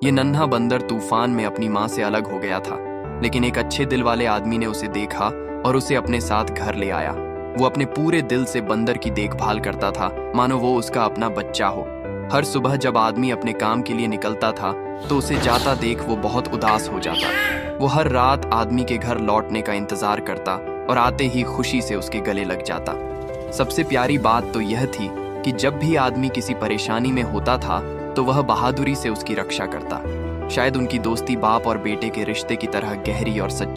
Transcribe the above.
ये नन्हा बंदर तूफान में अपनी माँ से अलग हो गया था, लेकिन एक अच्छे दिल वाले आदमी ने उसे देखा और उसे अपने साथ घर ले आया। वो अपने पूरे दिल से बंदर की देखभाल करता था, मानो वो उसका अपना बच्चा हो। हर सुबह जब आदमी अपने काम के लिए निकलता था तो उसे जाता देख वो बहुत उदास हो जाता। वो हर रात आदमी के घर लौटने का इंतजार करता और आते ही खुशी से उसके गले लग जाता। सबसे प्यारी बात तो यह थी कि जब भी आदमी किसी परेशानी में होता था तो वह बहादुरी से उसकी रक्षा करता। शायद उनकी दोस्ती बाप और बेटे के रिश्ते की तरह गहरी और सच्ची